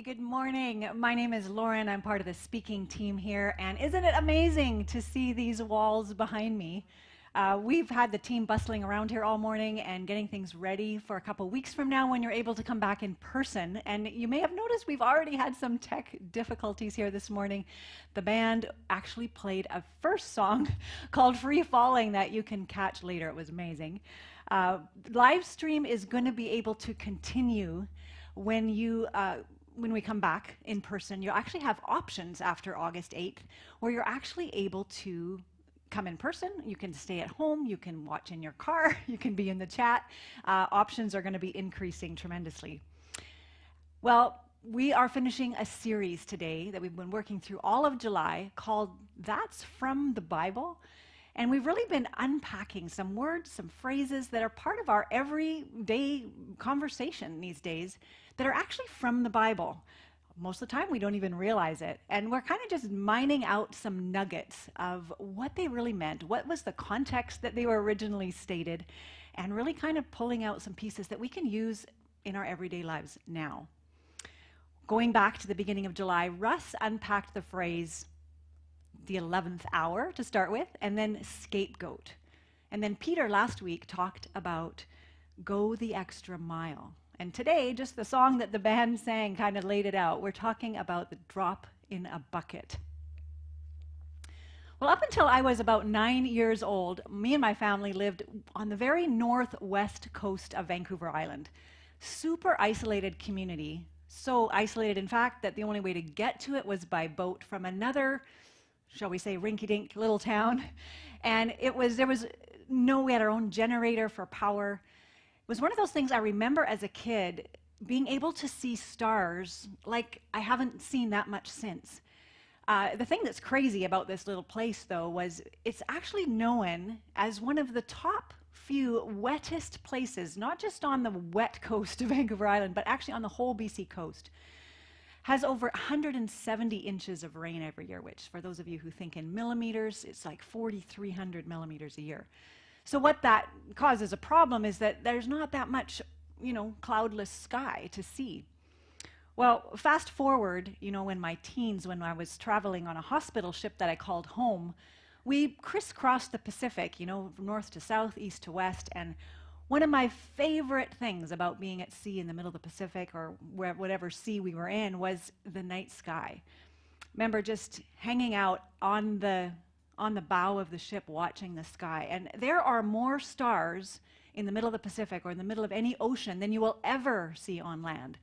good morning. My name is Lauren. I'm part of the speaking team here, and isn't it amazing to see these walls behind me? We've had the team bustling around here all morning and getting things ready for a couple weeks from now when you're able to come back in person. And you may have noticed we've already had some tech difficulties here this morning. The band actually played a first song called Free Falling that you can catch later. It was amazing. Live stream is going to be able to continue when we come back in person. You'll actually have options after August 8th where you're actually able to come in person. You can stay at home, you can watch in your car, you can be in the chat. Options are going to be increasing tremendously. Well, we are finishing a series today that we've been working through all of July called That's from the Bible. And we've really been unpacking some words, some phrases that are part of our everyday conversation these days that are actually from the Bible. Most of the time, we don't even realize it. And we're kind of just mining out some nuggets of what they really meant, what was the context that they were originally stated, and really kind of pulling out some pieces that we can use in our everyday lives now. Going back to the beginning of July, Russ unpacked the phrase, the 11th hour to start with, and then scapegoat. And then Peter last week talked about go the extra mile. And today, just the song that the band sang kind of laid it out. We're talking about the drop in a bucket. Well, up until I was about 9 years old, me and my family lived on the very northwest coast of Vancouver Island. Super isolated community. So isolated, in fact, that the only way to get to it was by boat from another, shall we say, rinky-dink little town. And we had our own generator for power. It was one of those things I remember as a kid, being able to see stars like I haven't seen that much since. The thing that's crazy about this little place, though, was it's actually known as one of the top few wettest places, not just on the wet coast of Vancouver Island, but actually on the whole BC coast. Has over 170 inches of rain every year, which for those of you who think in millimeters, it's like 4,300 millimeters a year. So what that causes a problem is that there's not that much, cloudless sky to see. Well, fast forward, in my teens, when I was traveling on a hospital ship that I called home, we crisscrossed the Pacific, from north to south, east to west, and one of my favorite things about being at sea in the middle of the Pacific or whatever sea we were in was the night sky. Remember just hanging out on the bow of the ship watching the sky. And there are more stars in the middle of the Pacific or in the middle of any ocean than you will ever see on land.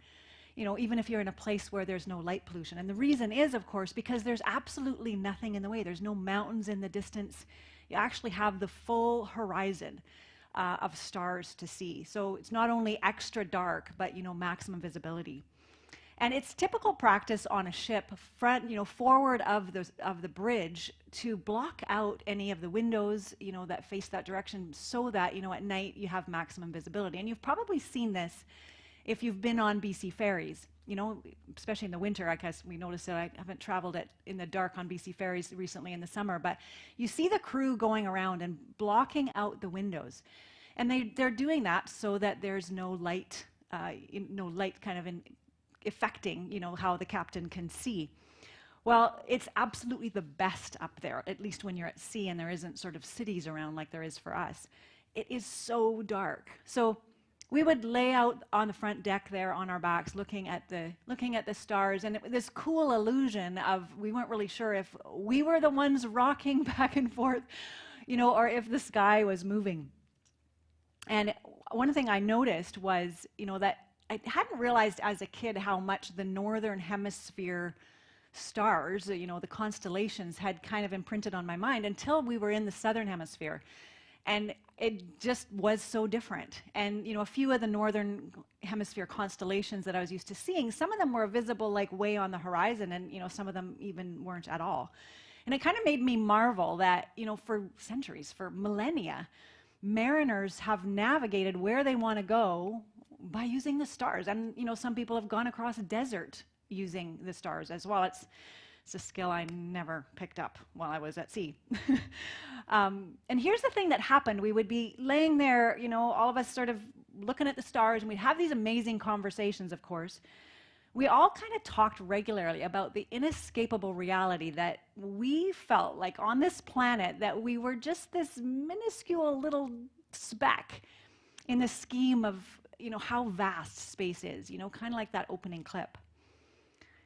Even if you're in a place where there's no light pollution. And the reason is, of course, because there's absolutely nothing in the way. There's no mountains in the distance. You actually have the full horizon of stars to see. So it's not only extra dark, but maximum visibility. And it's typical practice on a ship, forward of the bridge, to block out any of the windows, that face that direction, so that at night you have maximum visibility. And you've probably seen this if you've been on BC ferries. Especially in the winter. I guess we noticed that I haven't traveled in the dark on BC ferries recently in the summer, but you see the crew going around and blocking out the windows. And they're doing that so that there's no light kind of affecting, how the captain can see. Well, it's absolutely the best up there, at least when you're at sea and there isn't sort of cities around like there is for us. It is so dark. So we would lay out on the front deck there on our backs, looking at the stars, and this cool illusion of we weren't really sure if we were the ones rocking back and forth, or if the sky was moving. And one thing I noticed was, that I hadn't realized as a kid how much the northern hemisphere stars, the constellations, had kind of imprinted on my mind until we were in the southern hemisphere. And it just was so different. And a few of the northern hemisphere constellations that I was used to seeing, some of them were visible like way on the horizon, and some of them even weren't at all. And it kind of made me marvel that for centuries, for millennia, mariners have navigated where they want to go by using the stars. And some people have gone across a desert using the stars as well. It's a skill I never picked up while I was at sea. And here's the thing that happened. We would be laying there, all of us sort of looking at the stars, and we'd have these amazing conversations, of course. We all kind of talked regularly about the inescapable reality that we felt like on this planet that we were just this minuscule little speck in the scheme of, how vast space is, kind of like that opening clip.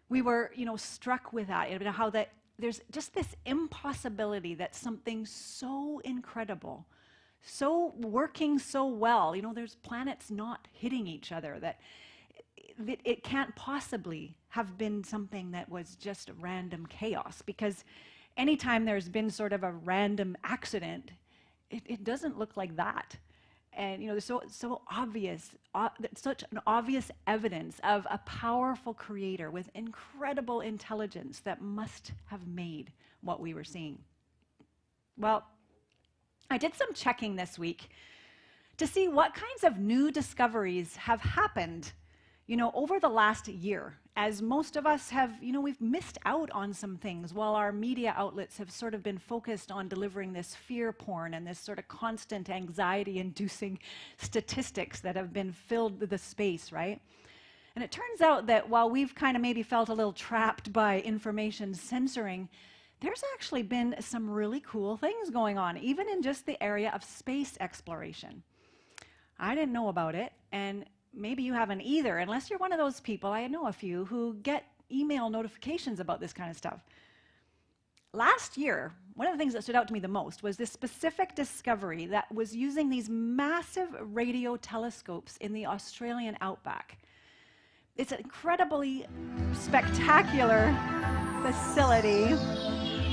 We were, struck with that, how that there's just this impossibility that something so incredible, so working so well, there's planets not hitting each other, that it can't possibly have been something that was just random chaos, because anytime there's been sort of a random accident, it doesn't look like that. And there's so obvious, such an obvious evidence of a powerful creator with incredible intelligence that must have made what we were seeing. Well, I did some checking this week to see what kinds of new discoveries have happened over the last year, as most of us have, we've missed out on some things while our media outlets have sort of been focused on delivering this fear porn and this sort of constant anxiety-inducing statistics that have been filled with the space, right? And it turns out that while we've kind of maybe felt a little trapped by information censoring, there's actually been some really cool things going on, even in just the area of space exploration. I didn't know about it, and maybe you haven't either, unless you're one of those people, I know a few, who get email notifications about this kind of stuff. Last year, one of the things that stood out to me the most was this specific discovery that was using these massive radio telescopes in the Australian outback. It's an incredibly spectacular facility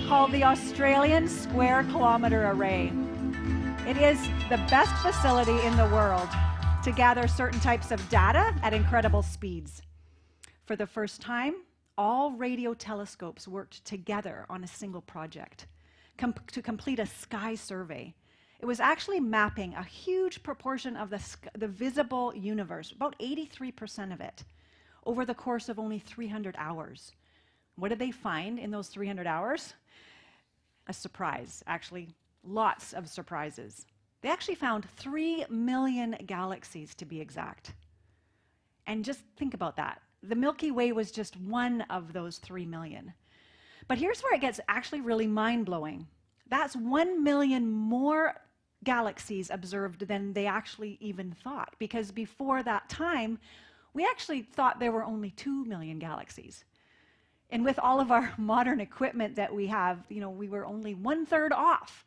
called the Australian Square Kilometre Array. It is the best facility in the world to gather certain types of data at incredible speeds. For the first time, all radio telescopes worked together on a single project to complete a sky survey. It was actually mapping a huge proportion of the visible universe, about 83% of it, over the course of only 300 hours. What did they find in those 300 hours? A surprise, actually, lots of surprises. They actually found 3 million galaxies, to be exact. And just think about that. The Milky Way was just one of those 3 million. But here's where it gets actually really mind-blowing. That's 1 million more galaxies observed than they actually even thought, because before that time, we actually thought there were only 2 million galaxies. And with all of our modern equipment that we have, we were only 1/3 off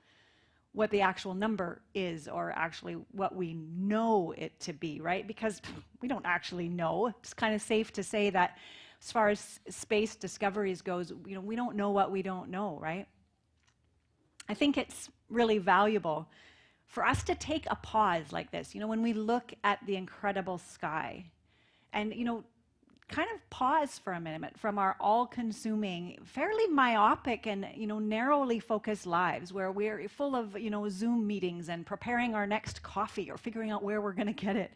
what the actual number is, or actually what we know it to be, right? Because we don't actually know. It's kind of safe to say that as far as space discoveries goes, we don't know what we don't know, right? I think it's really valuable for us to take a pause like this, when we look at the incredible sky, and, kind of pause for a minute from our all-consuming, fairly myopic and narrowly focused lives, where we're full of Zoom meetings and preparing our next coffee or figuring out where we're going to get it,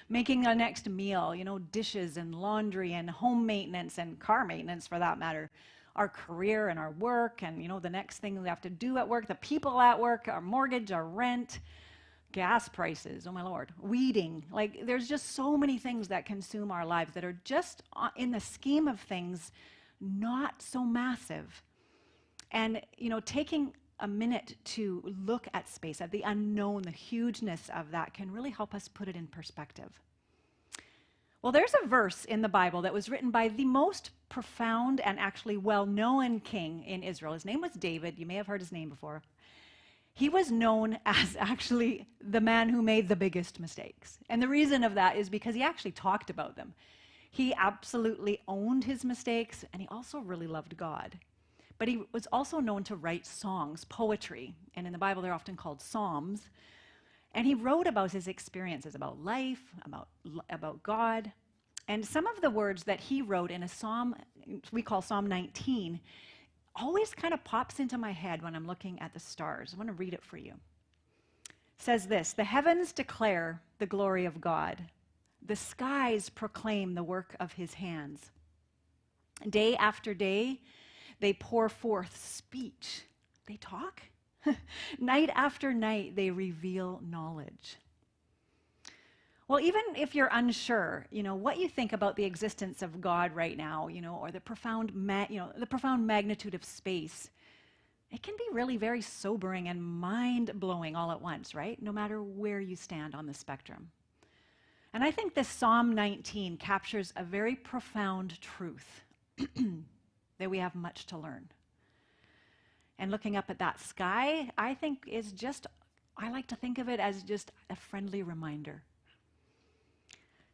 making our next meal, dishes and laundry and home maintenance and car maintenance for that matter, our career and our work and the next thing we have to do at work, the people at work, our mortgage, our rent, gas prices, oh my Lord, weeding. Like, there's just so many things that consume our lives that are just, in the scheme of things, not so massive. And, taking a minute to look at space, at the unknown, the hugeness of that, can really help us put it in perspective. Well, there's a verse in the Bible that was written by the most profound and actually well-known king in Israel. His name was David. You may have heard his name before. He was known as actually the man who made the biggest mistakes. And the reason of that is because he actually talked about them. He absolutely owned his mistakes, and he also really loved God. But he was also known to write songs, poetry, and in the Bible they're often called psalms. And he wrote about his experiences, about life, about God. And some of the words that he wrote in a psalm we call Psalm 19 always kind of pops into my head when I'm looking at the stars. I want to read it for you. It says this: "The heavens declare the glory of God. The skies proclaim the work of his hands. Day after day, they pour forth speech." They talk. "Night after night, they reveal knowledge." Well, even if you're unsure, what you think about the existence of God right now, or the profound magnitude of space, it can be really very sobering and mind-blowing all at once, right? No matter where you stand on the spectrum. And I think this Psalm 19 captures a very profound truth that we have much to learn. And looking up at that sky, I like to think of it as just a friendly reminder.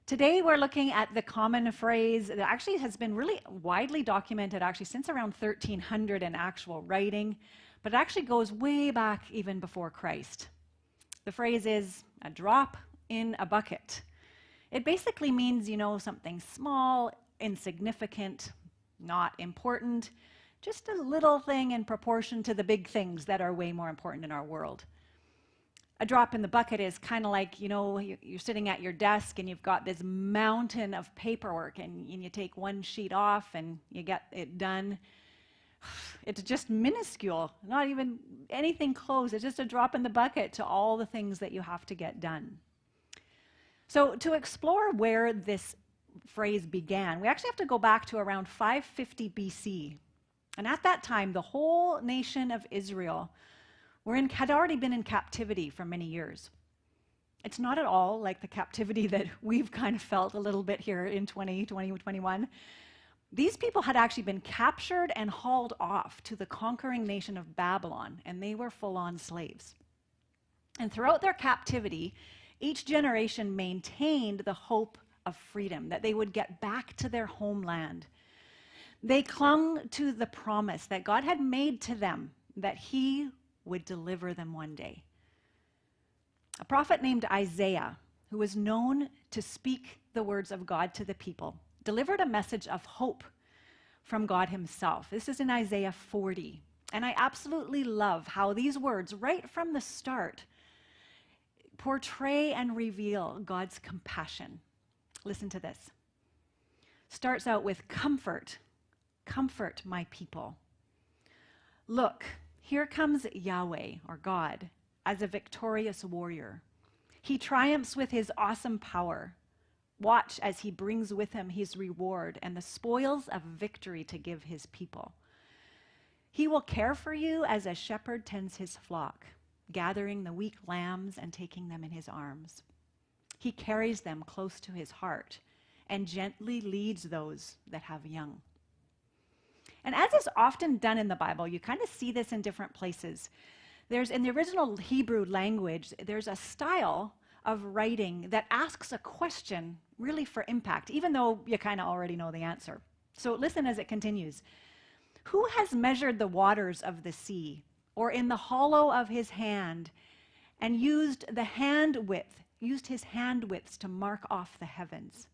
Today we're looking at the common phrase that actually has been really widely documented actually since around 1300 in actual writing, but it actually goes way back even before Christ. The phrase is a drop in a bucket. It basically means, something small, insignificant, not important, just a little thing in proportion to the big things that are way more important in our world. A drop in the bucket is kind of like, you're sitting at your desk and you've got this mountain of paperwork and you take one sheet off and you get it done. It's just minuscule, not even anything close. It's just a drop in the bucket to all the things that you have to get done. So to explore where this phrase began, we actually have to go back to around 550 BC. And at that time, the whole nation of Israel had already been in captivity for many years. It's not at all like the captivity that we've kind of felt a little bit here in 2021. These people had actually been captured and hauled off to the conquering nation of Babylon, and they were full-on slaves. And throughout their captivity, each generation maintained the hope of freedom, that they would get back to their homeland. They clung to the promise that God had made to them that He would deliver them one day. A prophet named Isaiah, who was known to speak the words of God to the people, delivered a message of hope from God Himself. This is in Isaiah 40. And I absolutely love how these words, right from the start, portray and reveal God's compassion. Listen to this. Starts out with comfort. Comfort my people. Look, here comes Yahweh, or God, as a victorious warrior. He triumphs with His awesome power. Watch as He brings with Him His reward and the spoils of victory to give His people. He will care for you as a shepherd tends his flock, gathering the weak lambs and taking them in His arms. He carries them close to His heart and gently leads those that have young. And as is often done in the Bible, you kind of see this in different places. In the original Hebrew language, there's a style of writing that asks a question really for impact, even though you kind of already know the answer. So listen as it continues. Who has measured the waters of the sea, or in the hollow of His hand, and used his hand widths to mark off the heavens?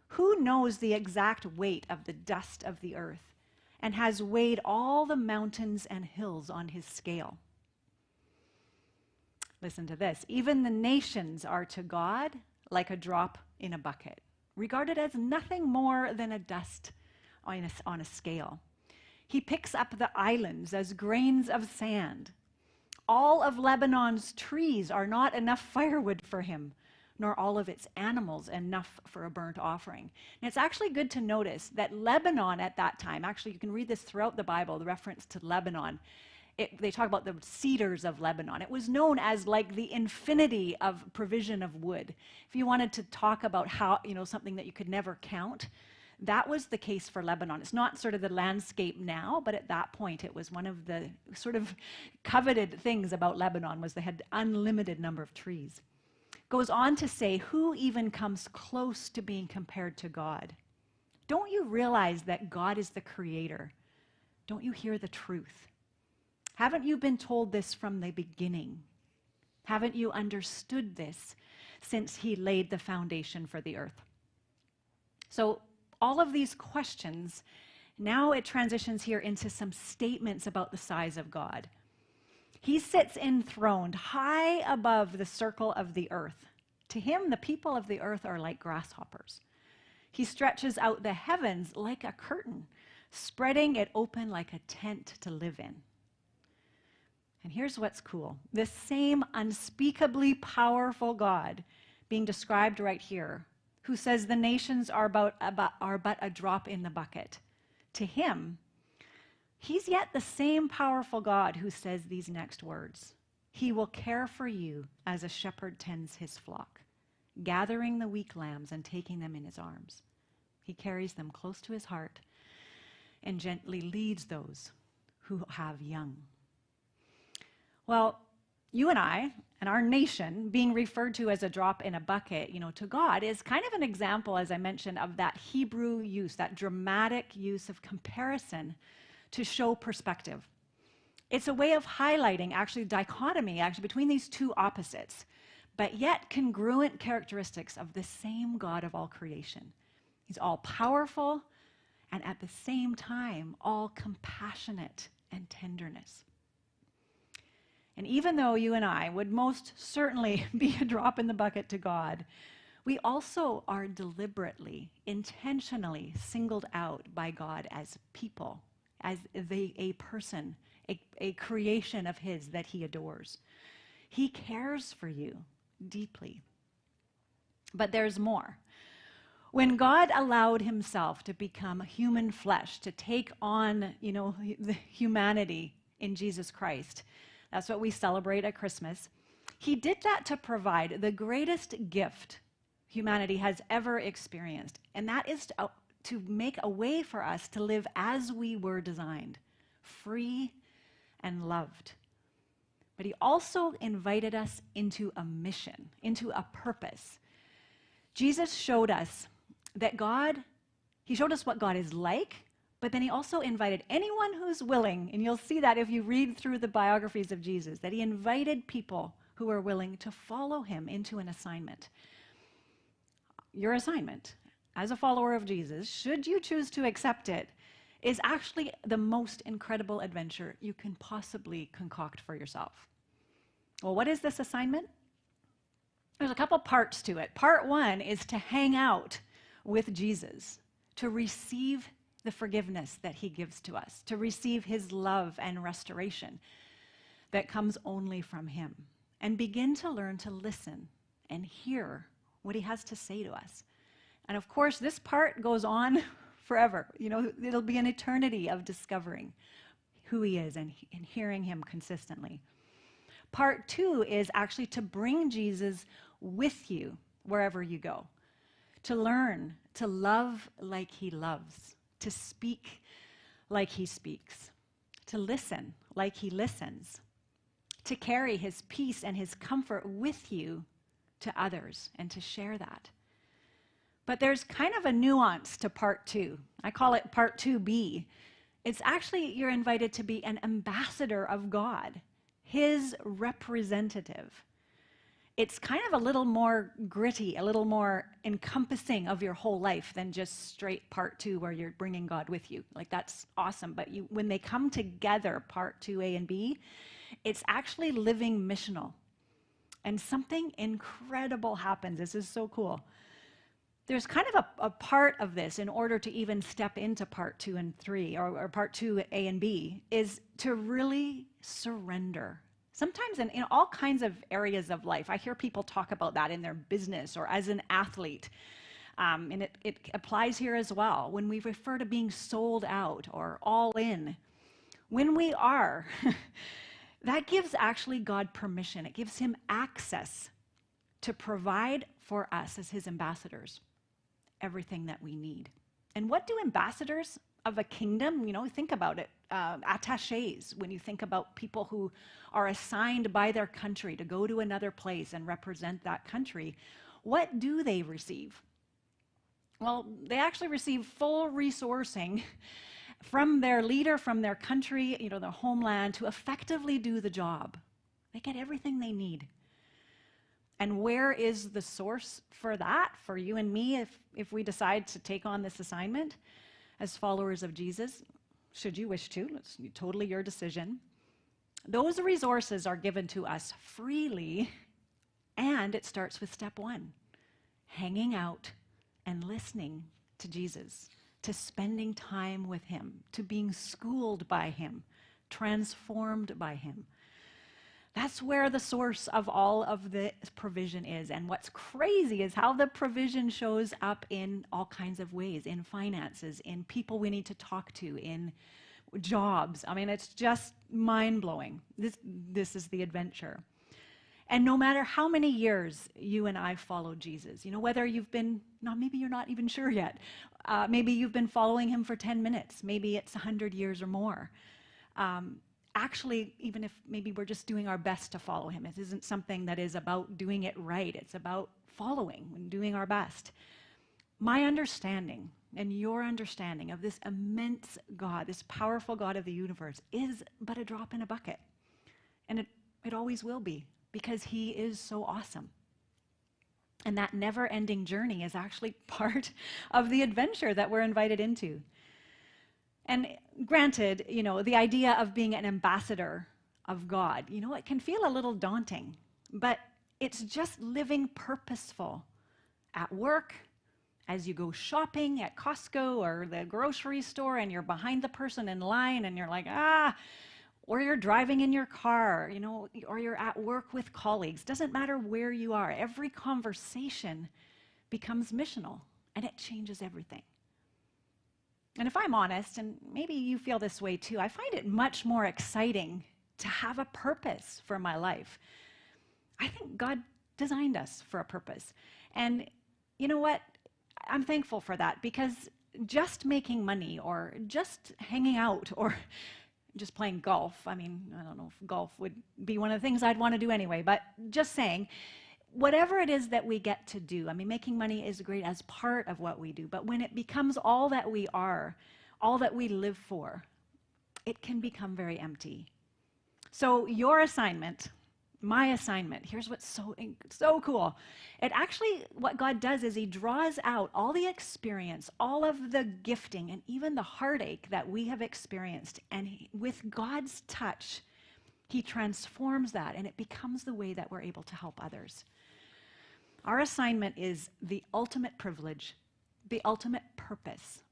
Who knows the exact weight of the dust of the earth, and has weighed all the mountains and hills on His scale? Listen to this. Even the nations are to God like a drop in a bucket, regarded as nothing more than a dust on a scale. He picks up the islands as grains of sand. All of Lebanon's trees are not enough firewood for Him, nor all of its animals enough for a burnt offering. And it's actually good to notice that Lebanon at that time, actually you can read this throughout the Bible, the reference to Lebanon. They talk about the cedars of Lebanon. It was known as like the infinity of provision of wood. If you wanted to talk about how, something that you could never count, that was the case for Lebanon. It's not sort of the landscape now, but at that point it was one of the sort of coveted things about Lebanon was they had unlimited number of trees. Goes on to say, who even comes close to being compared to God? Don't you realize that God is the creator? Don't you hear the truth? Haven't you been told this from the beginning? Haven't you understood this since He laid the foundation for the earth? So all of these questions, now it transitions here into some statements about the size of God. He sits enthroned high above the circle of the earth. To Him, the people of the earth are like grasshoppers. He stretches out the heavens like a curtain, spreading it open like a tent to live in. And here's what's cool. This same unspeakably powerful God being described right here, who says the nations are but a drop in the bucket, to him, he's yet the same powerful God who says these next words. He will care for you as a shepherd tends his flock, gathering the weak lambs and taking them in his arms. He carries them close to his heart and gently leads those who have young. Well, you and I, and our nation, being referred to as a drop in a bucket, to God, is kind of an example, as I mentioned, of that Hebrew use, that dramatic use of comparison to show perspective. It's a way of highlighting, dichotomy, between these two opposites, but yet congruent characteristics of the same God of all creation. He's all powerful, and at the same time, all compassionate and tenderness. And even though you and I would most certainly be a drop in the bucket to God, we also are deliberately, intentionally singled out by God as people, as a person, a creation of his that he adores. He cares for you deeply. But there's more. When God allowed himself to become human flesh, to take on, the humanity in Jesus Christ, that's what we celebrate at Christmas. He did that to provide the greatest gift humanity has ever experienced, and that is to make a way for us to live as we were designed, free and loved. But he also invited us into a mission, into a purpose. Jesus showed us that he showed us what God is like, but then he also invited anyone who's willing, and you'll see that if you read through the biographies of Jesus, that he invited people who are willing to follow him into an assignment. Your assignment as a follower of Jesus, should you choose to accept it, is actually the most incredible adventure you can possibly concoct for yourself. Well, what is this assignment? There's a couple parts to it. Part one is to hang out with Jesus, to receive the forgiveness that he gives to us, to receive his love and restoration that comes only from him, and begin to learn to listen and hear what he has to say to us. And of course, this part goes on forever. It'll be an eternity of discovering who he is and hearing him consistently. Part two is actually to bring Jesus with you wherever you go, to learn to love like he loves, to speak like he speaks, to listen like he listens, to carry his peace and his comfort with you to others and to share that. But there's kind of a nuance to part two. I call it part 2B. It's actually, you're invited to be an ambassador of God, his representative. It's kind of a little more gritty, a little more encompassing of your whole life than just straight part two where you're bringing God with you. Like, that's awesome. But when they come together, part 2A and B, it's actually living missional. And something incredible happens. This is so cool. There's kind of a part of this, in order to even step into part 2 and 3, or part 2A and B, is to really surrender. Sometimes in all kinds of areas of life, I hear people talk about that in their business or as an athlete. And it applies here as well. When we refer to being sold out or all in, when we are, that gives actually God permission. It gives him access to provide for us as his ambassadors everything that we need. And what do ambassadors of a kingdom, think about it, attachés, when you think about people who are assigned by their country to go to another place and represent that country, what do they receive? Well, they actually receive full resourcing from their leader, from their country, their homeland, to effectively do the job. They get everything they need. And where is the source for that, for you and me, if we decide to take on this assignment as followers of Jesus? Should you wish to, it's totally your decision. Those resources are given to us freely, and it starts with step one, hanging out and listening to Jesus, to spending time with him, to being schooled by him, transformed by him. That's where the source of all of the provision is. And what's crazy is how the provision shows up in all kinds of ways, in finances, in people we need to talk to, in jobs. I mean, it's just mind-blowing. This is the adventure. And no matter how many years you and I follow Jesus, whether you've been, maybe you're not even sure yet. Maybe you've been following him for 10 minutes. Maybe it's 100 years or more. Actually, even if maybe we're just doing our best to follow him, it isn't something that is about doing it right. It's about following and doing our best. My understanding and your understanding of this immense God, this powerful God of the universe, is but a drop in a bucket. And it always will be, because he is so awesome. And that never-ending journey is actually part of the adventure that we're invited into. And granted, the idea of being an ambassador of God, it can feel a little daunting, but it's just living purposeful at work, as you go shopping at Costco or the grocery store and you're behind the person in line and you're like, or you're driving in your car, or you're at work with colleagues. Doesn't matter where you are. Every conversation becomes missional, and it changes everything. And if I'm honest, and maybe you feel this way too, I find it much more exciting to have a purpose for my life. I think God designed us for a purpose. And you know what? I'm thankful for that, because just making money or just hanging out or just playing golf, I don't know if golf would be one of the things I'd want to do anyway, but just saying, whatever it is that we get to do, making money is great as part of what we do, but when it becomes all that we are, all that we live for, it can become very empty. So your assignment, my assignment, here's what's so cool. What God does is he draws out all the experience, all of the gifting, and even the heartache that we have experienced, and with God's touch, he transforms that, and it becomes the way that we're able to help others. Our assignment is the ultimate privilege, the ultimate purpose,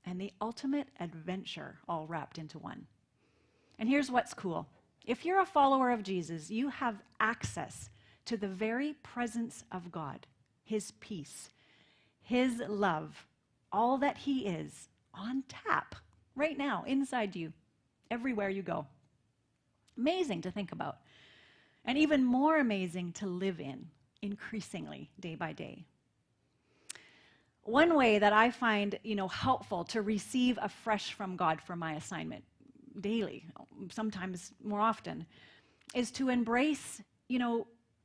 and the ultimate adventure all wrapped into one. And here's what's cool. If you're a follower of Jesus, you have access to the very presence of God, his peace, his love, all that he is on tap right now inside you, everywhere you go. Amazing to think about, and even more amazing to live in, increasingly day by day. One way that I find, helpful to receive afresh from God for my assignment daily, sometimes more often, is to embrace,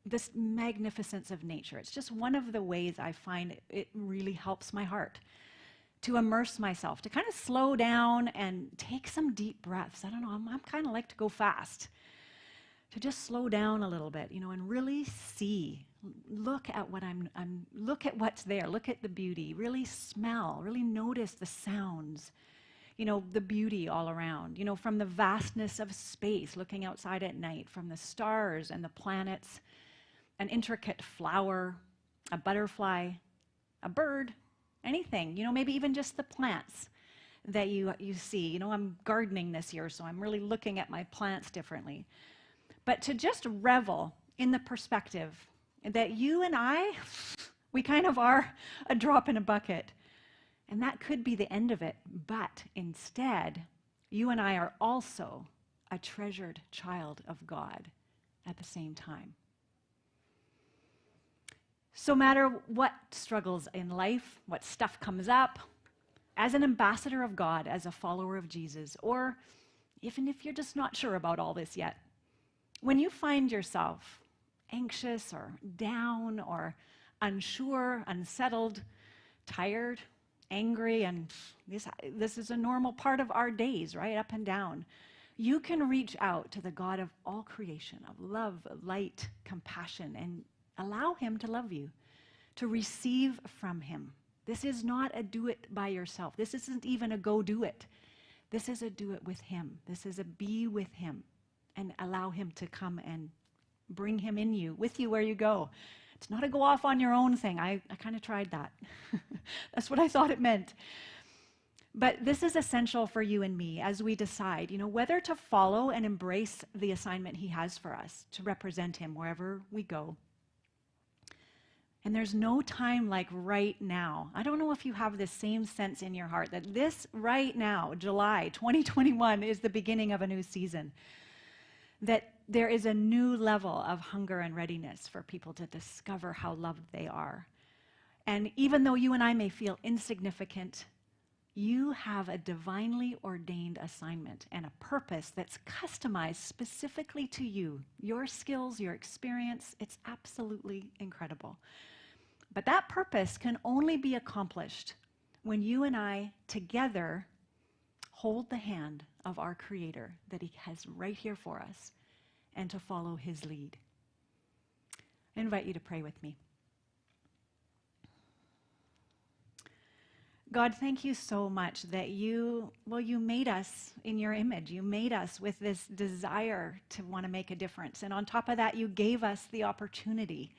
this magnificence of nature. It's just one of the ways I find it really helps my heart to immerse myself, to kind of slow down and take some deep breaths. I don't know, I'm kind of like to go fast, to just slow down a little bit, and really see, look at what look at what's there, look at the beauty, really smell, really notice the sounds, the beauty all around, from the vastness of space, looking outside at night, from the stars and the planets, an intricate flower, a butterfly, a bird, anything, maybe even just the plants that you see. I'm gardening this year, so I'm really looking at my plants differently. But to just revel in the perspective that you and we kind of are a drop in a bucket. And that could be the end of it. But instead, you and I are also a treasured child of God at the same time. So no matter what struggles in life, what stuff comes up, as an ambassador of God, as a follower of Jesus, or even if you're just not sure about all this yet, when you find yourself anxious or down or unsure, unsettled, tired, angry, and this is a normal part of our days, right? Up and down. You can reach out to the God of all creation, of love, light, compassion, and allow him to love you, to receive from him. This is not a do it by yourself. This isn't even a go do it. This is a do it with him. This is a be with him and allow him to come and bring him in you, with you where you go. It's not a go off on your own thing. I kind of tried that. That's what I thought it meant. But this is essential for you and me as we decide, whether to follow and embrace the assignment he has for us to represent him wherever we go. And there's no time like right now. I don't know if you have the same sense in your heart that this right now, July 2021, is the beginning of a new season. That there is a new level of hunger and readiness for people to discover how loved they are. And even though you and I may feel insignificant, you have a divinely ordained assignment and a purpose that's customized specifically to you. Your skills, your experience, it's absolutely incredible. But that purpose can only be accomplished when you and I together hold the hand of our Creator that he has right here for us and to follow his lead. I invite you to pray with me. God, thank you so much that you made us in your image. You made us with this desire to want to make a difference. And on top of that, you gave us the opportunity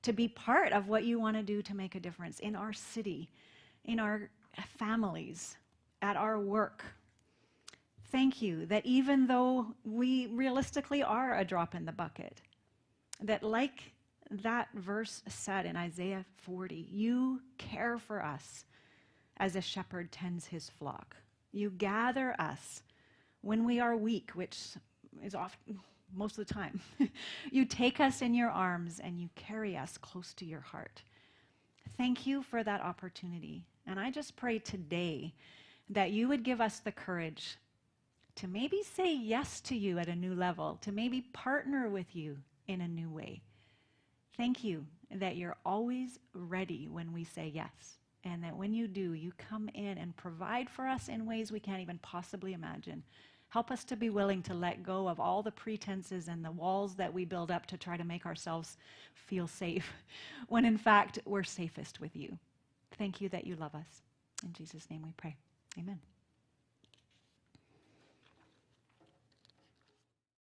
to be part of what you want to do to make a difference in our city, in our families, at our work. Thank you that even though we realistically are a drop in the bucket, that like that verse said in Isaiah 40, you care for us as a shepherd tends his flock. You gather us when we are weak, which is often most of the time. You take us in your arms and you carry us close to your heart. Thank you for that opportunity. And I just pray today that you would give us the courage to maybe say yes to you at a new level, to maybe partner with you in a new way. Thank you that you're always ready when we say yes. And that when you do, you come in and provide for us in ways we can't even possibly imagine. Help us to be willing to let go of all the pretenses and the walls that we build up to try to make ourselves feel safe, when in fact, we're safest with you. Thank you that you love us. In Jesus' name we pray. Amen.